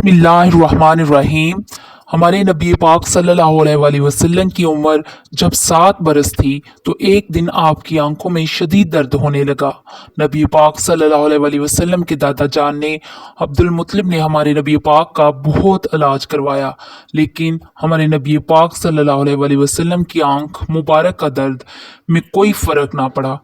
बिस्मिल्लाहिर्रहमानिर्रहीम। हमारे नबी पाक सल्लल्लाहु अलैहि वसल्लम की उम्र जब 7 बरस थी तो एक दिन आपकी आंखों में शदीद दर्द होने लगा। नबी पाक सल्लल्लाहु अलैहि वसल्लम के दादा जान ने अब्दुल मुत्तलिब ने हमारे नबी पाक का बहुत इलाज करवाया, लेकिन हमारे नबी पाक सल्लल्लाहु अलैहि वसल्लम की आंख मुबारक का दर्द में कोई फ़र्क ना पड़ा।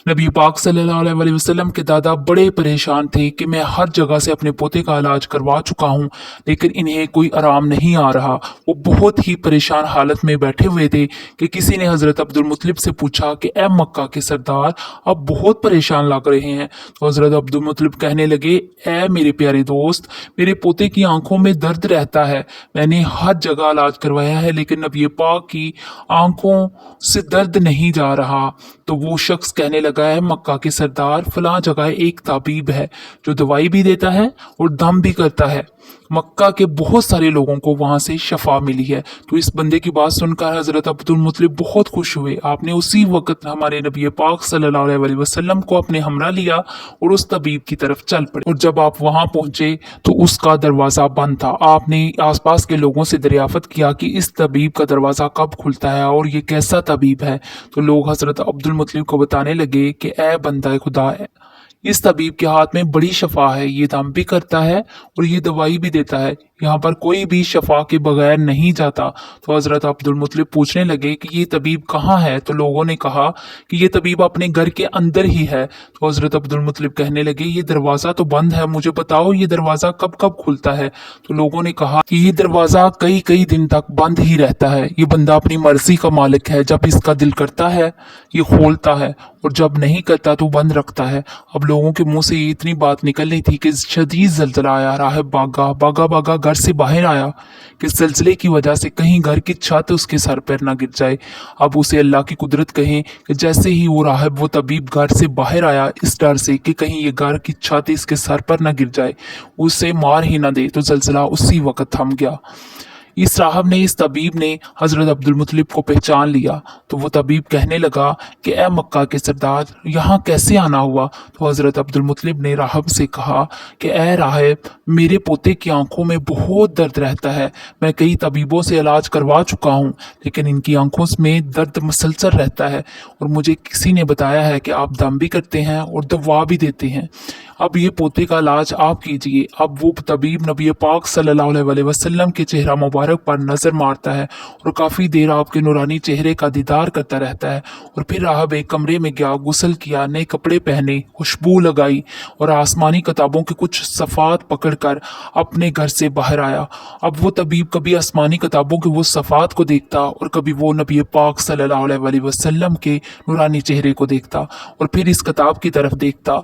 नबी पाक सल्लल्लाहु अलैहि वसल्लम के दादा बड़े परेशान थे कि मैं हर जगह से अपने पोते का इलाज करवा चुका हूँ, लेकिन इन्हें कोई आराम नहीं आ रहा। वो बहुत ही परेशान हालत में बैठे हुए थे कि किसी ने हज़रत अब्दुल मुत्तलिब से पूछा कि ए मक्का के सरदार, आप बहुत परेशान लग रहे हैं। तो हज़रत अब्दुल मुत्तलिब कहने लगे, ए मेरे प्यारे दोस्त, मेरे पोते की आंखों में दर्द रहता है। मैंने हर जगह इलाज करवाया है, लेकिन नबी पाक की आंखों से दर्द नहीं जा रहा। तो वो शख्स कहने लगा, है मक्का के सरदार, फलां जगह एक ताबीब है जो दवाई भी देता है और दम भी करता है। मक्का के बहुत सारे लोगों को वहां से शफा मिली है। तो इस बंदे की बात सुनकर हजरत अब्दुल मुत्तलिब बहुत खुश हुए। आपने उसी वक्त हमारे नबी पाक सल्लल्लाहु अलैहि वसल्लम को अपने हमरा लिया और उस तबीब की तरफ चल पड़े। और जब आप वहां पहुंचे तो उसका दरवाज़ा बंद था। आपने आसपास के लोगों से दरियाफत किया कि इस तबीब का दरवाज़ा कब खुलता है और ये कैसा तबीब है। तो लोग हजरत अब्दुल मुत्तलिब को बताने लगे कि ए बंदा खुदा है, इस तबीब के हाथ में बड़ी शफा है, ये दम भी करता है और ये दवाई भी देता है। यहाँ पर कोई भी शफा के बगैर नहीं जाता। तो हज़रत अब्दुल मुत्तलिब पूछने लगे कि ये तबीब कहाँ है। तो लोगों ने कहा कि ये तबीब अपने घर के अंदर ही है। तो हज़रत अब्दुल मुत्तलिब कहने लगे, ये दरवाज़ा तो बंद है, मुझे बताओ ये दरवाज़ा कब कब खुलता है। तो लोगों ने कहा कि ये दरवाज़ा कई कई दिन तक बंद ही रहता है, ये बंदा अपनी मर्जी का मालिक है, जब इसका दिल करता है ये खोलता है और जब नहीं करता तो बंद रखता है। अब लोगों के मुंह से इतनी बात निकलनी थी कि शदीद जल्जला आया। राहिब भागा भागा भागा घर से बाहर आया कि जल्जले की वजह से कहीं घर की छत उसके सर पर ना गिर जाए। अब उसे अल्लाह की कुदरत कहें कि जैसे ही वो राहिब वो तबीब घर से बाहर आया, इस डर से कि कहीं ये घर की छत इसके सर पर ना गिर जाए, उसे मार ही ना दे, तो जल्जला उसी वक्त थम गया। इस राहब ने, इस तबीब ने हज़रत अब्दुल मुत्तलिब को पहचान लिया। तो वो तबीब कहने लगा कि ए मक्का के सरदार, यहाँ कैसे आना हुआ। तो हज़रत अब्दुल मुत्तलिब ने राहब से कहा कि ए राहब, मेरे पोते की आंखों में बहुत दर्द रहता है। मैं कई तबीबों से इलाज करवा चुका हूँ, लेकिन इनकी आंखों में दर्द मुसलसल रहता है और मुझे किसी ने बताया है कि आप दम भी करते हैं और दवा भी देते हैं। अब ये पोते का इलाज आप कीजिए। अब वो तबीब नबी पाक सल्लल्लाहु अलैहि वसल्लम के चेहरा मुबारक पर नज़र मारता है और काफ़ी देर आपके नूरानी चेहरे का दीदार करता रहता है। और फिर राहब एक कमरे में गया, गुस्ल किया, नए कपड़े पहने, खुशबू लगाई और आसमानी किताबों के कुछ सफ़ात पकड़कर अपने घर से बाहर आया। अब वो तबीब कभी आसमानी किताबों के वो सफ़ात को देखता और कभी वो नबी पाक सल्लल्लाहु अलैहि वसल्लम के नूरानी चेहरे को देखता और फिर इस किताब की तरफ देखता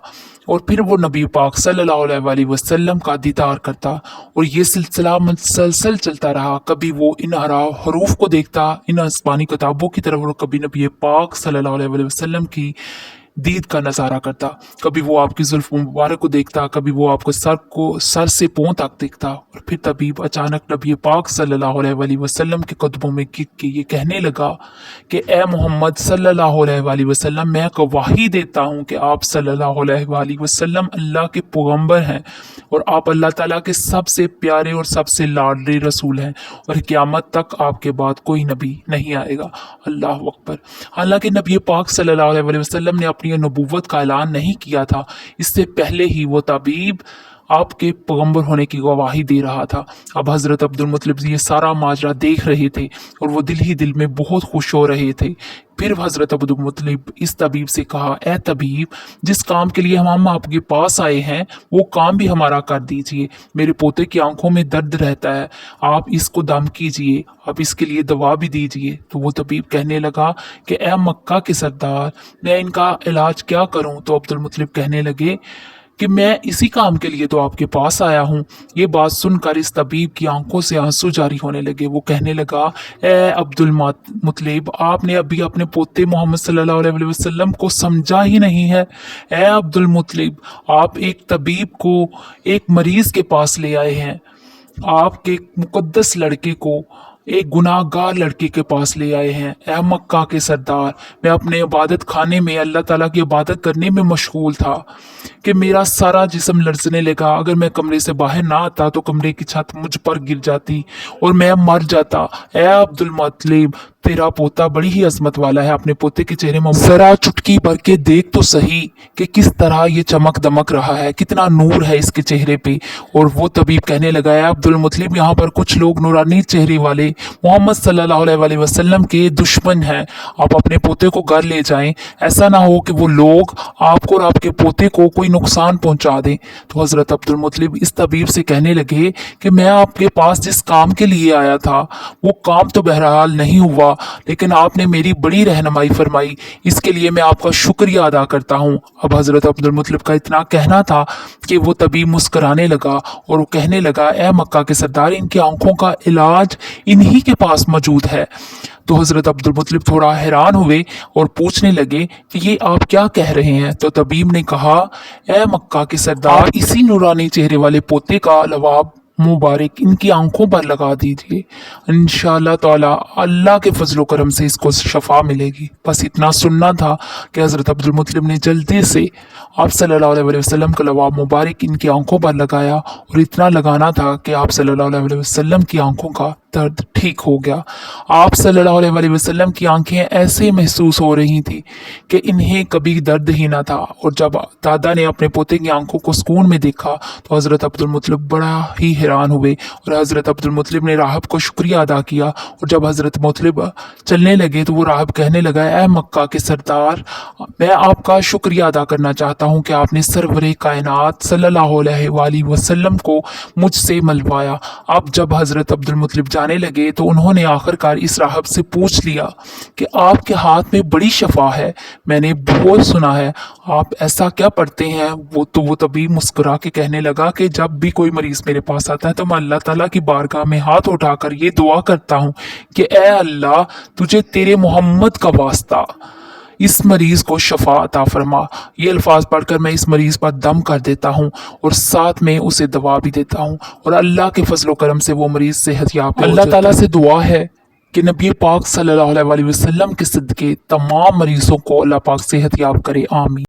और फिर वो नबी पाक सल्लल्लाहु अलैहि वसल्लम का दीदार करता। और ये सिलसिला मुसलसल चलता रहा। कभी वो इन हरूफ को देखता, इन आसमानी किताबों की तरफ, और कभी नबी पाक सल्लल्लाहु अलैहि वसल्लम की दीद का नज़ारा करता। कभी वो आपकी जुल्फ मुबारक को देखता, कभी वो आपको सर से पांव तक देखता। और फिर तबीब अचानक नबी पाक सल्लल्लाहु अलैहि वसल्लम के कदमों में गिर के ये कहने लगा कि ए मोहम्मद सल्लल्लाहु अलैहि वसल्लम, मैं गवाही देता हूँ कि आप सल्लल्लाहु अलैहि वसल्लम अल्लाह के पैगंबर हैं और आप अल्लाह ताला के सबसे प्यारे और सबसे लाडले रसूल हैं और क़यामत तक आपके बाद कोई नबी नहीं आएगा। अल्लाह अकबर। हालांकि नबी पाक सल्लल्लाहु अलैहि वसल्लम ने अपनी नबूवत का ऐलान नहीं किया था, इससे पहले ही वो तबीब आपके पैगंबर होने की गवाही दे रहा था। अब हज़रत अब्दुल मुत्तलिब ये सारा माजरा देख रहे थे और वो दिल ही दिल में बहुत खुश हो रहे थे। फिर हज़रत अब्दुल मुत्तलिब इस तबीब से कहा, ए तबीब, जिस काम के लिए हम आपके पास आए हैं वो काम भी हमारा कर दीजिए। मेरे पोते की आंखों में दर्द रहता है, आप इसको दम कीजिए, आप इसके लिए दवा भी दीजिए। तो वो तबीब कहने लगा कि ए मक्का के सरदार, मैं इनका इलाज क्या करूं। तो अब्दुल मुत्तलिब कहने लगे कि मैं इसी काम के लिए तो आपके पास आया हूँ। ये बात सुनकर इस तबीब की आंखों से आंसू जारी होने लगे। वो कहने लगा, ए अब्दुल मुत्तलिब, आपने अभी अपने पोते मोहम्मद सल्लल्लाहु अलैहि वसल्लम को समझा ही नहीं है। ए अब्दुल मुत्तलिब, आप एक तबीब को एक मरीज के पास ले आए हैं, आपके मुकद्दस लड़के को एक गुनाहगार लड़के के पास ले आए हैं। ए मक्का के सरदार, मैं अपने इबादत खाने में अल्लाह ताला की इबादत करने में मशगूल था कि मेरा सारा जिस्म लरजने लगा। अगर मैं कमरे से बाहर ना आता तो कमरे की छत मुझ पर गिर जाती और मैं मर जाता। ए अब्दुल मुत्तलिब, तेरा पोता बड़ी ही अजमत वाला है। अपने पोते के चेहरे में जरा चुटकी भर के देख तो सही कि किस तरह ये चमक दमक रहा है, कितना नूर है इसके चेहरे पे। और वो तबीब कहने लगा, है अब्दुल मुत्तलिब, यहाँ पर कुछ लोग नूरानी चेहरे वाले मोहम्मद सल्लल्लाहु अलैहि वसल्लम के दुश्मन हैं। आप अपने पोते को घर ले जाएं, ऐसा ना हो कि वो लोग आपको और आपके पोते को कोई नुकसान पहुंचा दें। तो हजरत अब्दुल मुत्तलिब इस तबीब से कहने लगे कि मैं आपके पास जिस काम के लिए आया था वो काम तो बहरहाल नहीं हुआ, लेकिन आपने मेरी बड़ी रहनुमाई फरमाई, इसके लिए मैं आपका शुक्रिया अदा करता हूँ। अब हजरत अब्दुल मुत्तलिब का इतना कहना था कि वो तबीब मुस्कुराने लगा और वो कहने लगा, ए मक्का के सरदार, इनकी आंखों का इलाज इन्हीं के पास मौजूद है। तो हजरत अब्दुल मुत्तलिब थोड़ा हैरान हुए और पूछने लगे कि ये आप क्या कह रहे हैं। तो तबीब ने कहा, ए मक्का के सरदार, इसी नूरानी चेहरे वाले पोते का लवाब मुबारक इनकी आंखों पर लगा दीजिए, इंशाअल्लाह ताला अल्लाह के फजलो करम से इसको शफा मिलेगी। बस इतना सुनना था कि हज़रत अब्दुल मुत्तलिब ने जल्दी से आप सल्लल्लाहु अलैहि वसल्लम का लवाब मुबारक इनकी आंखों पर लगाया और इतना लगाना था कि आप सल्लल्लाहु अलैहि वसल्लम की आंखों का दर्द ठीक हो गया। आप सल्लल्लाहु अलैहि वसल्लम की आंखें ऐसे महसूस हो रही थी कि इन्हें कभी दर्द ही ना था। और जब दादा ने अपने पोते की आंखों को सुकून में देखा तो हज़रत अब्दुल मुत्तलिब बड़ा ही हैरान हुए और हज़रत अब्दुल मुत्तलिब ने राहब को शुक्रिया अदा किया। और जब हज़रत मुत्तलिब चलने लगे तो वो राहब कहने लगा, ए मक्का के सरदार, मैं आपका शुक्रिया अदा करना चाहता हूँ कि आपने सरवरे कायनात सल्लल्लाहु अलैहि वसल्लम को मुझसे मिलवाया। अब जब हज़रत अब्दुल मुत्तलिब जाने लगे तो उन्होंने आखिरकार इस राहब से पूछ लिया कि आपके हाथ में बड़ी शफा है, मैंने बहुत सुना है, आप ऐसा क्या पढ़ते हैं। वो तभी मुस्कुरा के कहने लगा कि जब भी कोई मरीज मेरे पास आता है तो मैं अल्लाह ताला की बारगाह में हाथ उठाकर ये दुआ करता हूँ कि ए अल्लाह, तुझे तेरे मोहम्मद का वास्ता इस मरीज को शफा अता फरमा। ये अल्फाज पढ़कर मैं इस मरीज पर दम कर देता हूँ और साथ में उसे दवा भी देता हूँ और अल्लाह के फजलो करम से वो मरीज सेहतयाब। अल्लाह ताला से दुआ है कि नबी पाक सल्लल्लाहु अलैहि वसल्लम के सदके तमाम मरीजों को अल्लाह पाक सेहतयाब करे, आमीन।